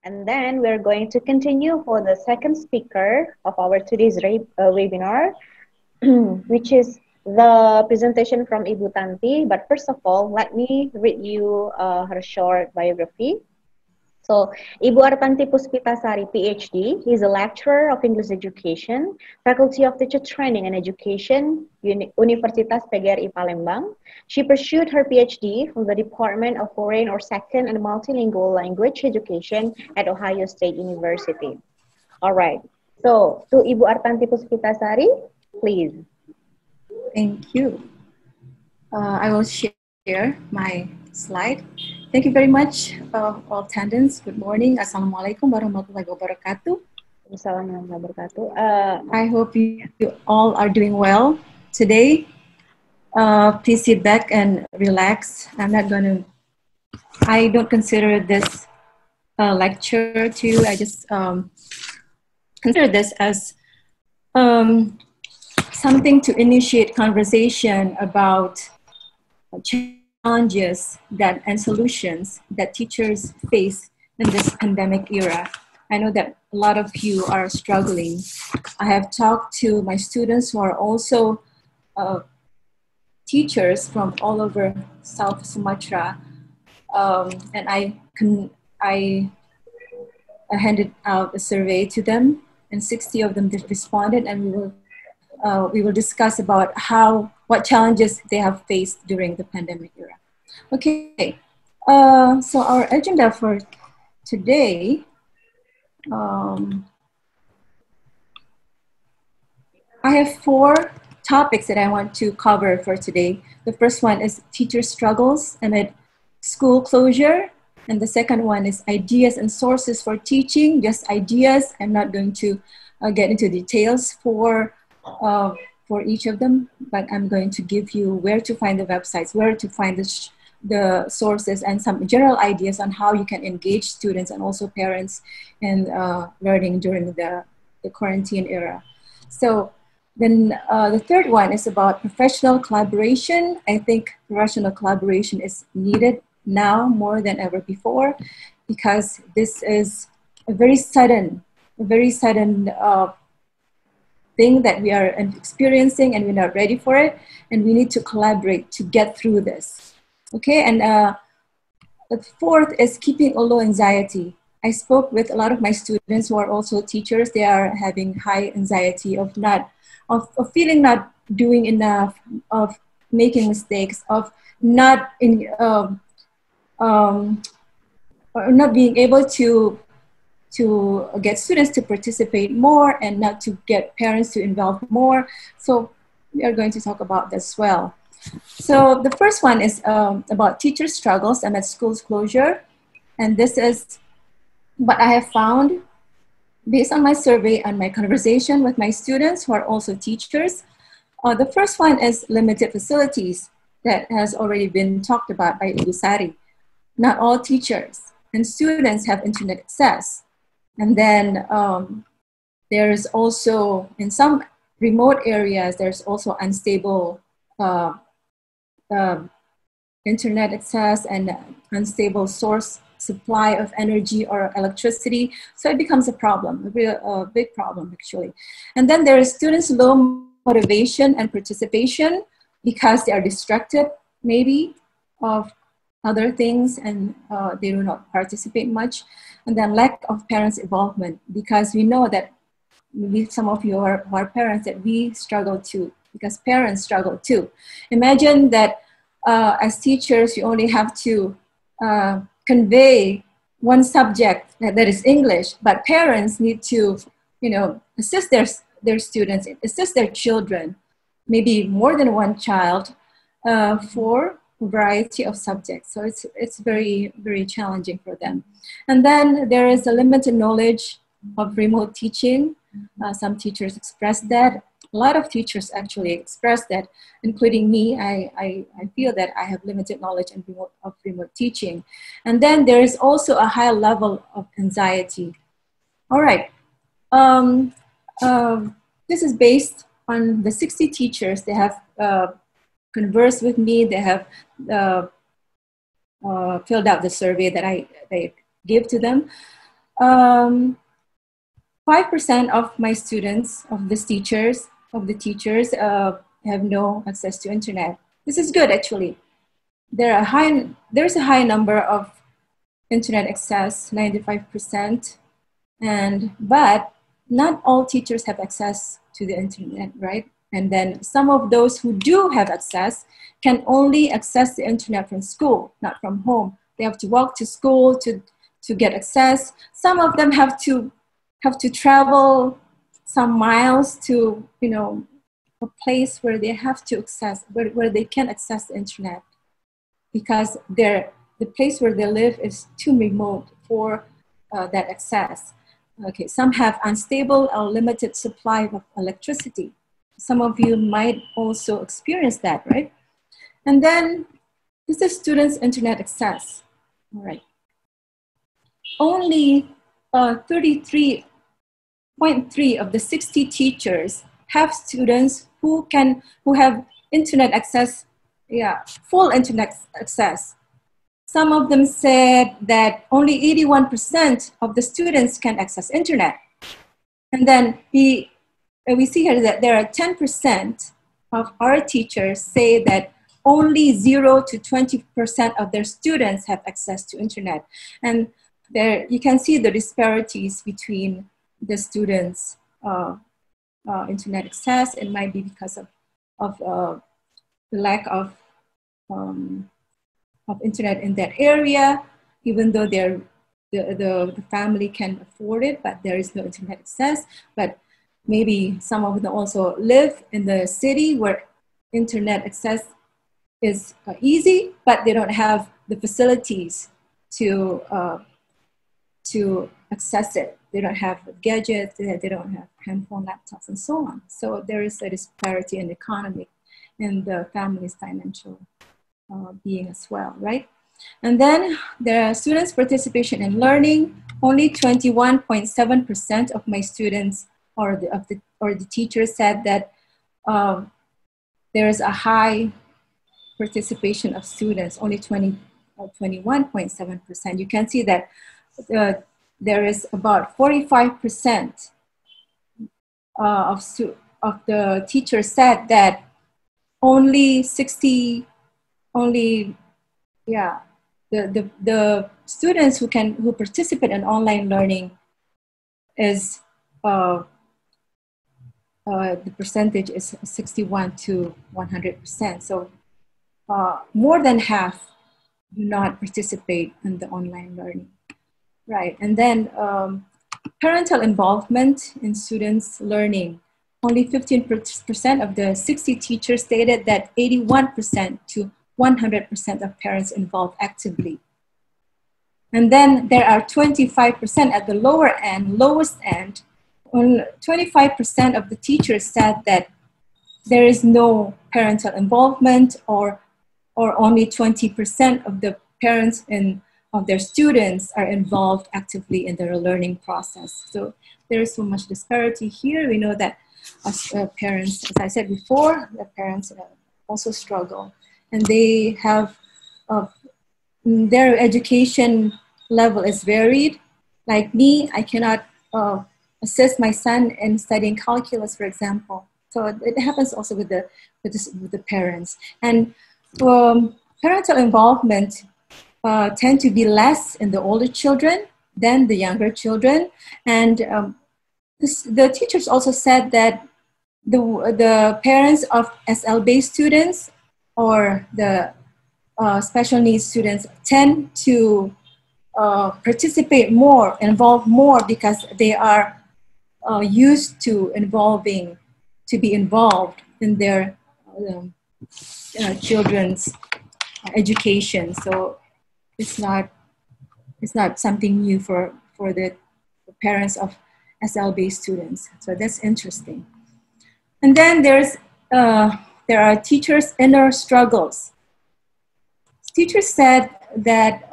And then we're going to continue for the second speaker of our today's webinar, which is the presentation from Ibu Tanti. But first of all, let me read you her short biography. So, Ibu Artanti Puspita Sari, Ph.D. is a lecturer of English Education, Faculty of Teacher Training and Education, Universitas PGRI Palembang. She pursued her Ph.D. from the Department of Foreign or Second and Multilingual Language Education at Ohio State University. All right. So, to Ibu Artanti Puspita Sari, please. Thank you. I will share my slide. Thank you very much, all attendants. Good morning. Assalamualaikum warahmatullahi wabarakatuh. Assalamualaikum warahmatullahi wabarakatuh. I hope you all are doing well today. Please sit back and relax. I don't consider this a lecture to you. I just consider this as something to initiate conversation about challenges and solutions that teachers face in this pandemic era. I know that a lot of you are struggling. I have talked to my students who are also teachers from all over South Sumatra, and I handed out a survey to them, and 60 of them responded, and we will discuss about what challenges they have faced during the pandemic era. Okay, so our agenda for today, I have 4 topics that I want to cover for today. The first one is teacher struggles amid school closure, and the second one is ideas and sources for teaching, just ideas. I'm not going to get into details for each of them, but I'm going to give you where to find the websites, where to find the sources, and some general ideas on how you can engage students and also parents in learning during the quarantine era. So then the third one is about professional collaboration. I think professional collaboration is needed now more than ever before, because this is a very sudden thing that we are experiencing, and we're not ready for it, and we need to collaborate to get through this. Okay, and the fourth is keeping a low anxiety. I spoke with a lot of my students who are also teachers. They are having high anxiety of feeling not doing enough, of making mistakes, of not being able to get students to participate more and not to get parents to involve more. So we are going to talk about this as well. So the first one is about teacher struggles amid schools closure. And this is what I have found based on my survey and my conversation with my students who are also teachers. The first one is limited facilities that has already been talked about by Ibu Sari. Not all teachers and students have internet access. And then there is also, in some remote areas, there's also unstable internet access and unstable source supply of energy or electricity. So it becomes a problem, a big problem actually. And then there is students' low motivation and participation because they are distracted maybe of other things, and they do not participate much. And then lack of parents' involvement, because we know that maybe some of you are parents, that we struggle too, because parents struggle too. Imagine that as teachers, you only have to convey one subject that is English, but parents need to, assist their students, assist their children, maybe more than one child, for a variety of subjects. So it's very, very challenging for them. And then there is a limited knowledge of remote teaching. Some teachers express that. A lot of teachers actually express that, including me. I feel that I have limited knowledge of remote teaching. And then there is also a high level of anxiety. All right. This is based on the 60 teachers. They have conversed with me. They have filled out the survey that I gave to them. 5% of my students, of the teachers, have no access to internet. This is good, actually. There's a high number of internet access, 95%, but not all teachers have access to the internet, right? And then some of those who do have access can only access the internet from school, not from home. They have to walk to school to get access. Some of them have to travel some miles to, you know, a place where they have to access, where they can access the internet, because the place where they live is too remote for that access. Okay, some have unstable or limited supply of electricity. Some of you might also experience that, right? And then this is students' internet access. All right. Only 33.3 of the 60 teachers have students who have internet access, full internet access. Some of them said that only 81% of the students can access internet. And then we see here that there are 10% of our teachers say that only 0 to 20% of their students have access to internet. And there you can see the disparities between the students' internet access. It might be because of the lack of internet in that area, even though the family can afford it, but there is no internet access. But maybe some of them also live in the city where internet access is easy, but they don't have the facilities to access it. They don't have gadgets, they don't have handphone, laptops, and so on. So there is a disparity in economic and the family's financial being as well, right? And then there are students' participation in learning. Only 21.7% of my students or the teachers said that there is a high participation of students. Only 21.7%. You can see that there is about 45% of the teachers said that the students who participate in online learning is the percentage is 61 to 100%. So more than half do not participate in the online learning, right? And then parental involvement in students' learning. Only 15% of the 60 teachers stated that 81% to 100% of parents involved actively. And then there are 25% at the lowest end. 25% of the teachers said that there is no parental involvement, or only 20% of the parents of their students are involved actively in their learning process. So there is so much disparity here. We know that as parents, as I said before, the parents also struggle, and they have their education level is varied. Like me, I cannot assist my son in studying calculus, for example. So it happens also with the parents. And parental involvement tend to be less in the older children than the younger children. And the teachers also said that the parents of SL-based students or the special needs students tend to participate more, involve more, because they are used to be involved in their children's education. So it's not something new for the parents of SL-based students. So that's interesting. And then there are teachers' inner struggles. Teachers said that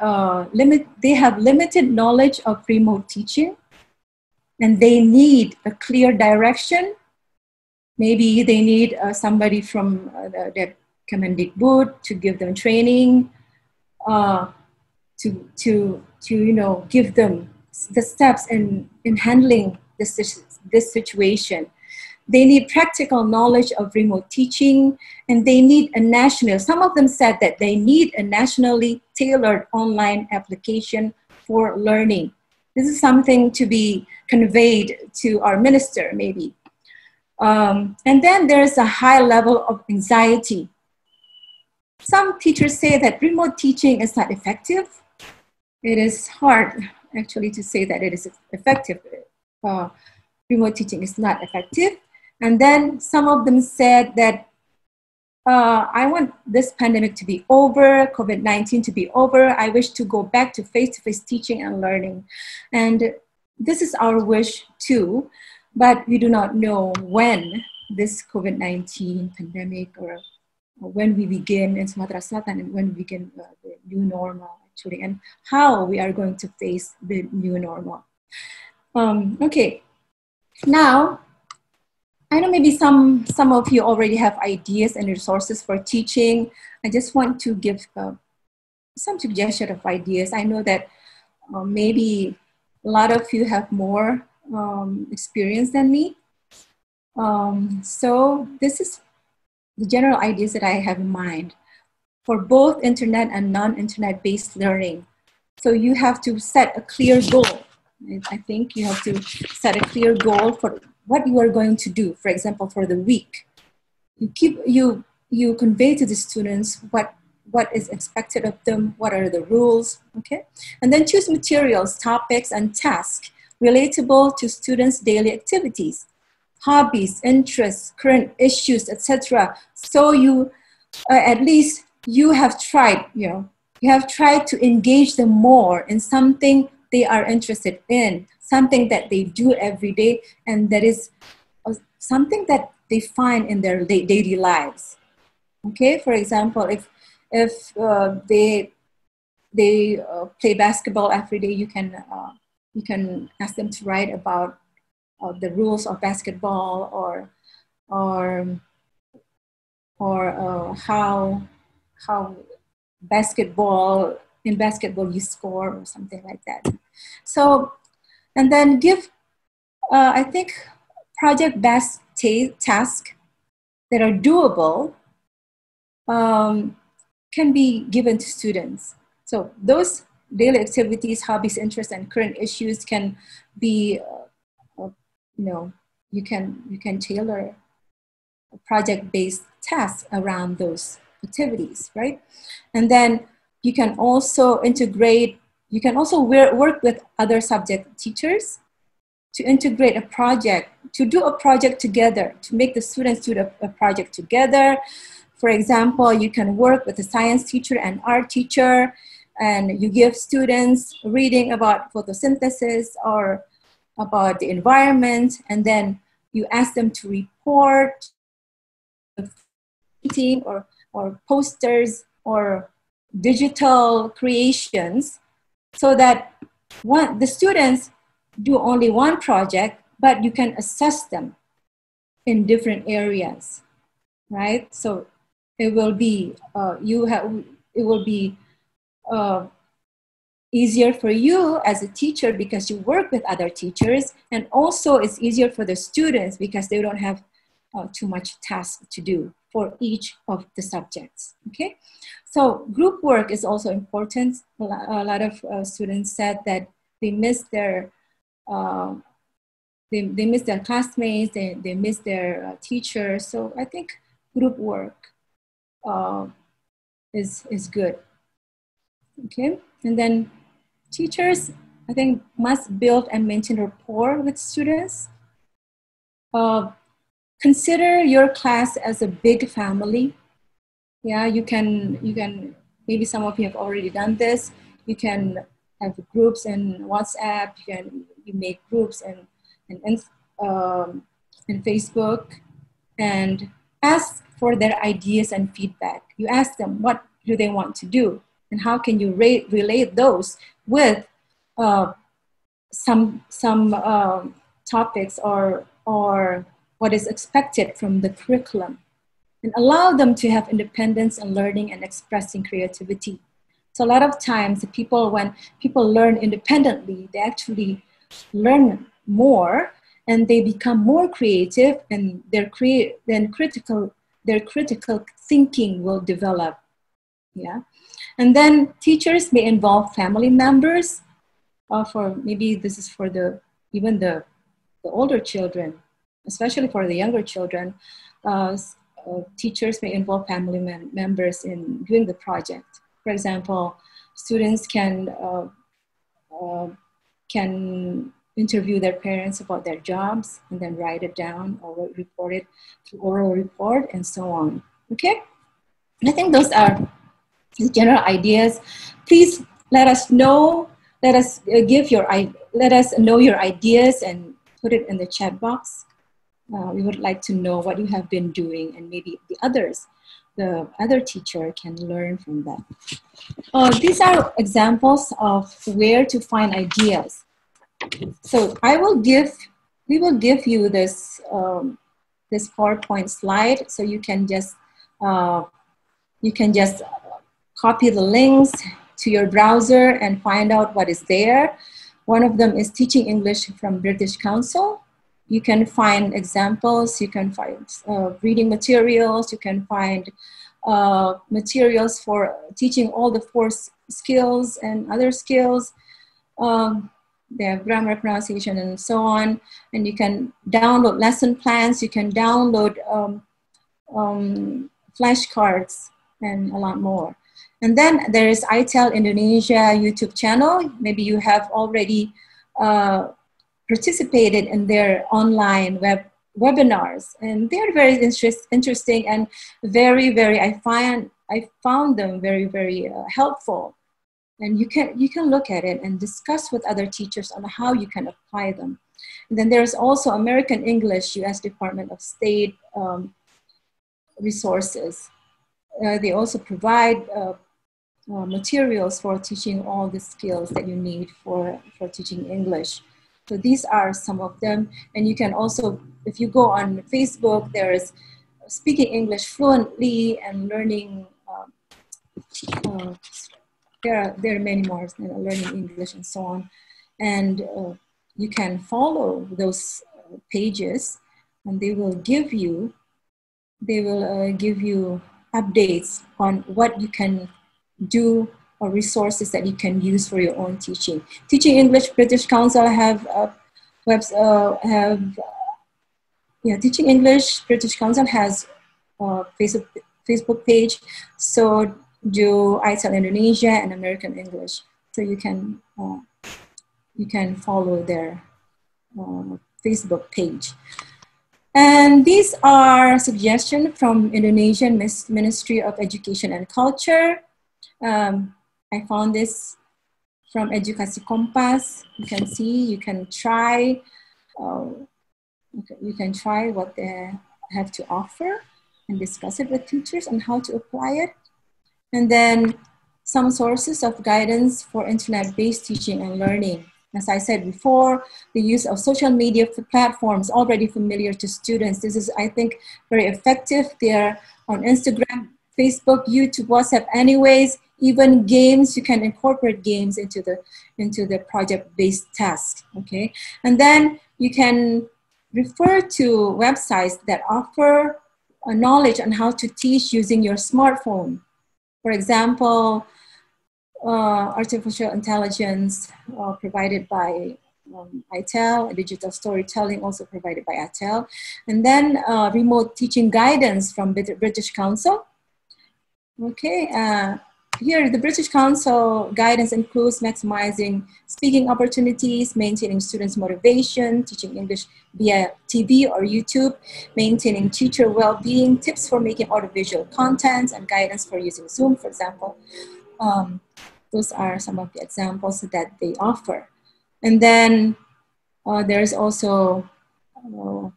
they have limited knowledge of remote teaching, and they need a clear direction. Maybe they need somebody from the Kemendikbud to give them training, to give them the steps in handling this situation. They need practical knowledge of remote teaching, and they need a national, some of them said that they need a nationally tailored online application for learning. This is something to be conveyed to our minister, maybe. And then there's a high level of anxiety. Some teachers say that remote teaching is not effective. It is hard, actually, to say that it is effective. Remote teaching is not effective. And then some of them said that I want this pandemic to be over, COVID-19 to be over. I wish to go back to face-to-face teaching and learning. And this is our wish too, but we do not know when this COVID-19 pandemic or when we begin in Sumatera Selatan and when we begin the new normal actually, and how we are going to face the new normal. Okay, now, I know maybe some of you already have ideas and resources for teaching. I just want to give some suggestion of ideas. I know that maybe a lot of you have more experience than me. So this is the general ideas that I have in mind for both internet and non-internet based learning. So you have to set a clear goal. I think you have to set a clear goal for what you are going to do. For example, for the week, you convey to the students what is expected of them, what are the rules, okay? And then choose materials, topics, and tasks relatable to students' daily activities, hobbies, interests, current issues, etc. So you, at least you have tried, you have tried to engage them more in something they are interested in, something that they do every day, and that is something that they find in their daily lives. Okay, for example, if they play basketball every day, you can ask them to write about the rules of basketball or how in basketball you score or something like that. So, and then give, I think, project-based tasks that are doable can be given to students. So those daily activities, hobbies, interests, and current issues can be, you can tailor a project-based tasks around those activities, right? And then you can also integrate, you can also work with other subject teachers to integrate a project, to do a project together, to make the students do a project together. For example, you can work with a science teacher and art teacher, and you give students reading about photosynthesis or about the environment, and then you ask them to report painting or posters or digital creations, so that the students do only one project, but you can assess them in different areas, right? So it will be easier for you as a teacher because you work with other teachers, and also it's easier for the students because they don't have too much task to do for each of the subjects, okay? So group work is also important. A lot of students said that they miss their they miss their classmates, they miss their teachers. So I think group work is good, okay? And then teachers, I think, must build and maintain rapport with students. Consider your class as a big family. Yeah, you can, maybe some of you have already done this. You can have groups in WhatsApp, you make groups in Facebook, and ask for their ideas and feedback. You ask them what do they want to do, and how can you relate those with some topics or what is expected from the curriculum, and allow them to have independence in learning and expressing creativity. So a lot of times when people learn independently, they actually learn more and they become more creative, and their critical thinking will develop. Yeah. And then teachers may involve family members, for maybe this is for even the older children, especially for the younger children. Teachers may involve family members in doing the project. For example, students can interview their parents about their jobs and then write it down or report it through oral report and so on. Okay? I think those are the general ideas. Please let us know. Let us know your ideas and put it in the chat box. We would like to know what you have been doing, and maybe the other teacher can learn from that. These are examples of where to find ideas. So we will give you this this PowerPoint slide, so you can just copy the links to your browser and find out what is there. One of them is Teaching English from British Council. You can find examples, you can find reading materials, you can find materials for teaching all the 4 skills and other skills. They have grammar, pronunciation, and so on. And you can download lesson plans, you can download flashcards, and a lot more. And then there is ITEL Indonesia YouTube channel. Maybe you have already participated in their online webinars, and they're very interesting and I found them very helpful. And you can look at it and discuss with other teachers on how you can apply them. And then there's also American English, U.S. Department of State resources. They also provide materials for teaching all the skills that you need for teaching English. So these are some of them. And you can also, if you go on Facebook, there is Speaking English Fluently and Learning, there are many more, Learning English and so on. And you can follow those pages, and they will give you updates on what you can do, or resources that you can use for your own teaching. Teaching English British Council Teaching English British Council has a Facebook page. So do ITEL Indonesia and American English. So you can follow their Facebook page. And these are suggestions from Indonesian Ministry of Education and Culture. I found this from Edukasi Kompas. You can see, you can try what they have to offer and discuss it with teachers on how to apply it. And then some sources of guidance for internet-based teaching and learning. As I said before, the use of social media platforms already familiar to students. This is, I think, very effective. They're on Instagram, Facebook, YouTube, WhatsApp anyways. Even games, you can incorporate games into the project-based task, okay? And then you can refer to websites that offer knowledge on how to teach using your smartphone. For example, artificial intelligence provided by ITEL, digital storytelling also provided by ITEL, and then remote teaching guidance from British Council. Okay, here the British Council guidance includes maximizing speaking opportunities, maintaining students' motivation, teaching English via TV or YouTube, maintaining teacher well-being, tips for making audiovisual contents, and guidance for using Zoom, for example. Those are some of the examples that they offer. And then there's also a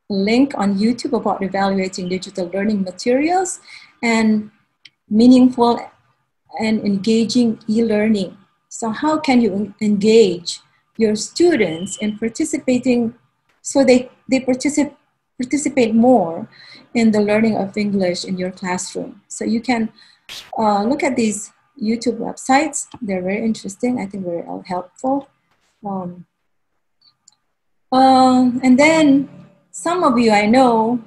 link on YouTube about evaluating digital learning materials and meaningful and engaging e-learning. So how can you engage your students in participating so they participate more in the learning of English in your classroom? So you can look at these YouTube websites. They're very interesting. I think very helpful. And then some of you I know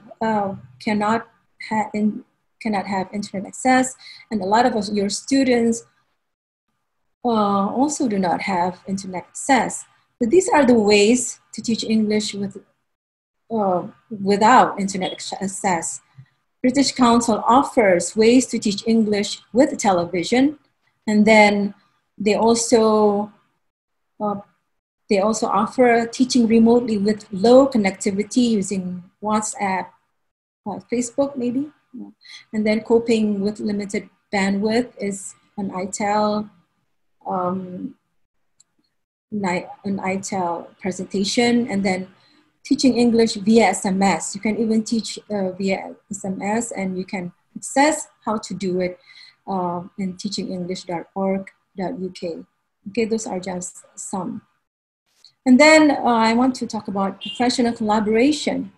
cannot have internet access, and a lot of your students also do not have internet access. But these are the ways to teach English without internet access. British Council offers ways to teach English with television, and then they also offer teaching remotely with low connectivity using WhatsApp, Facebook maybe, and then coping with limited bandwidth is an ITEL presentation, and then teaching English via SMS. You can even teach via SMS, and you can access how to do it in teachingenglish.org.uk. Okay, those are just some. And then I want to talk about professional collaboration.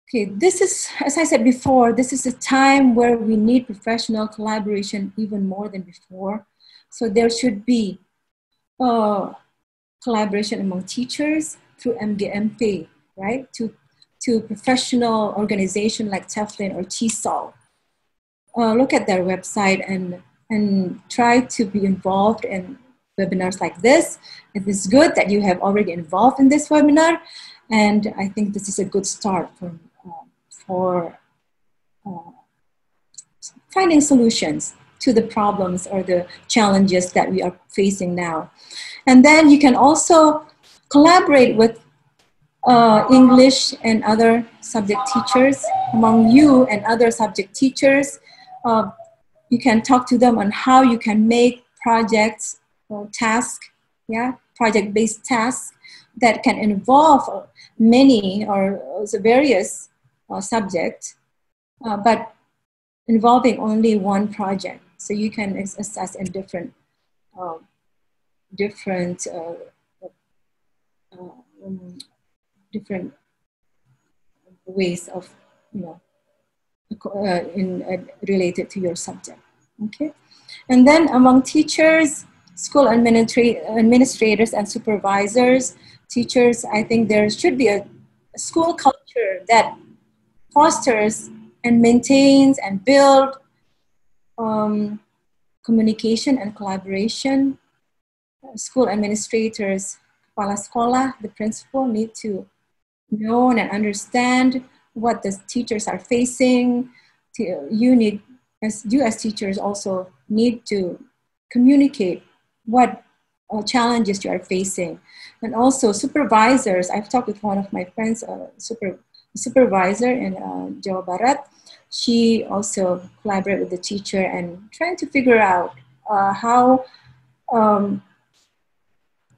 Okay, this is, as I said before, this is a time where we need professional collaboration even more than before. So there should be collaboration among teachers through MGMP, right? To professional organization like TEFLIN or TESOL. Look at their website and try to be involved in webinars like this. It is good that you have already involved in this webinar, and I think this is a good start for finding solutions to the problems or the challenges that we are facing now. And then you can also collaborate with English and other subject teachers. Among you and other subject teachers, you can talk to them on how you can make projects or tasks, project-based tasks that can involve many or various subjects, but involving only one project. So you can assess in different ways of, related to your subject. Okay, and then among teachers, school administrators and supervisors, teachers, I think there should be a school culture that fosters and maintains and builds communication and collaboration. School administrators, kepala sekolah, the principal, need to know and understand what the teachers are facing. You as teachers also need to communicate what challenges you are facing. And also supervisors, I've talked with one of my friends, supervisor in Jawa Barat. She also collaborated with the teacher and trying to figure out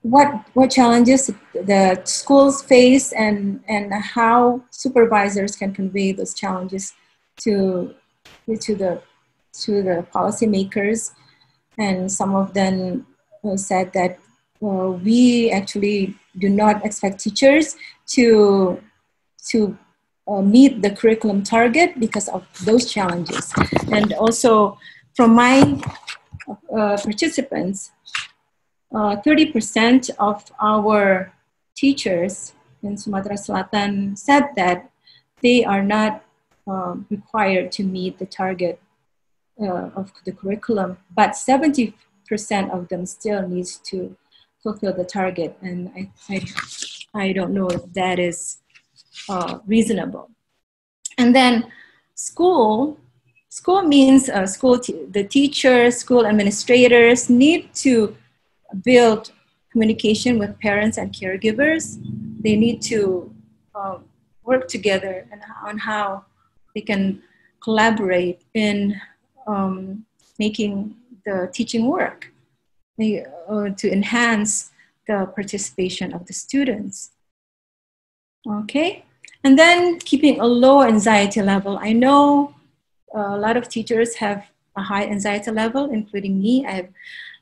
what challenges the schools face and how supervisors can convey those challenges to the policymakers. And some of them said that we actually do not expect teachers to meet the curriculum target because of those challenges. And also from my participants, 30% of our teachers in Sumatera Selatan said that they are not required to meet the target of the curriculum, but 70% of them still needs to fulfill the target. And I don't know if that is reasonable. And then school means the teachers, school administrators need to build communication with parents and caregivers. They need to work together on how they can collaborate in making the teaching work to enhance the participation of the students. Okay, and then keeping a low anxiety level. I know a lot of teachers have a high anxiety level, including me.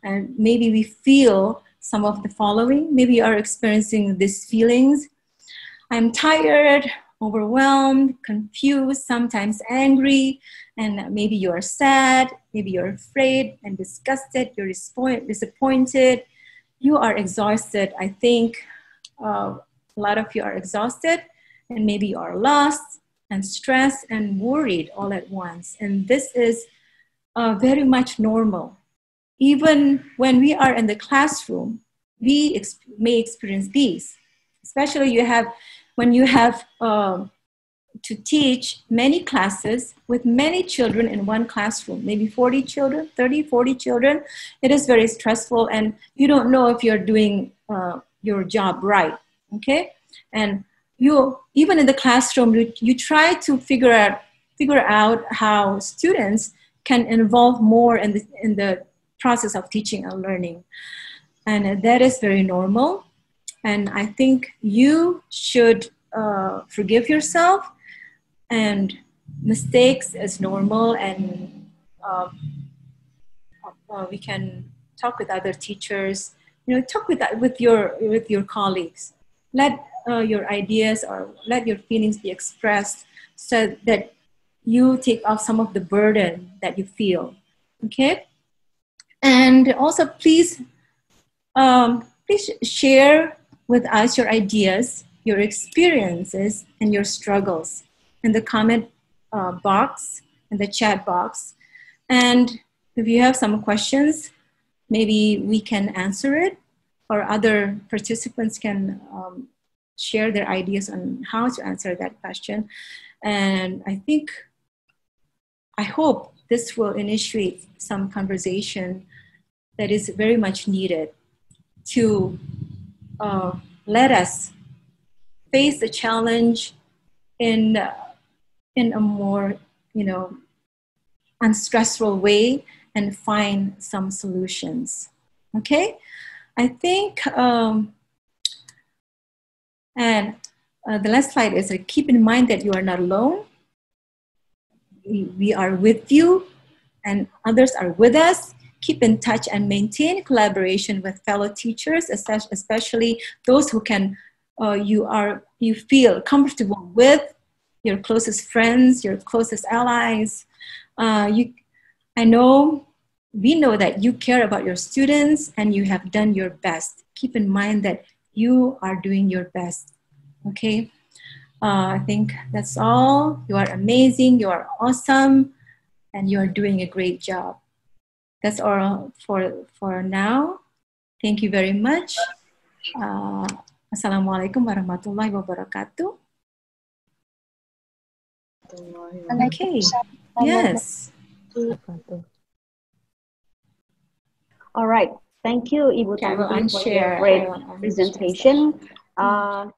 And maybe we feel some of the following. Maybe you are experiencing these feelings. I'm tired, overwhelmed, confused, sometimes angry, and maybe you're sad, maybe you're afraid and disgusted, you're disappointed, you are exhausted. I think a lot of you are exhausted, and maybe you are lost and stressed and worried all at once. And this is very much normal. Even when we are in the classroom, we may experience these, especially when you have to teach many classes with many children in one classroom, maybe 40 children, 30, 40 children. It is very stressful, and you don't know if you're doing your job right, okay? And you, even in the classroom, you try to figure out how students can involve more in the process of teaching and learning. And that is very normal. And I think you should forgive yourself, and mistakes is normal, and we can talk with other teachers, talk with your colleagues. Let your ideas or let your feelings be expressed so that you take off some of the burden that you feel, okay? And also please share with us your ideas, your experiences, and your struggles in the comment box, in the chat box. And if you have some questions, maybe we can answer it, or other participants can share their ideas on how to answer that question. And I hope this will initiate some conversation that is very much needed to let us face the challenge in a more, unstressful way and find some solutions. Okay, I think, and the last slide is keep in mind that you are not alone. We are with you, and others are with us. Keep in touch and maintain collaboration with fellow teachers, especially those who can you feel comfortable with, your closest friends, your closest allies. We know that you care about your students and you have done your best. Keep in mind that you are doing your best, okay? I think that's all. You are amazing, you are awesome, and you are doing a great job. That's all for now. Thank you very much. Assalamualaikum warahmatullahi wabarakatuh. Okay. Yes. All right. Thank you, Ibu Tanti, for your great presentation. Now.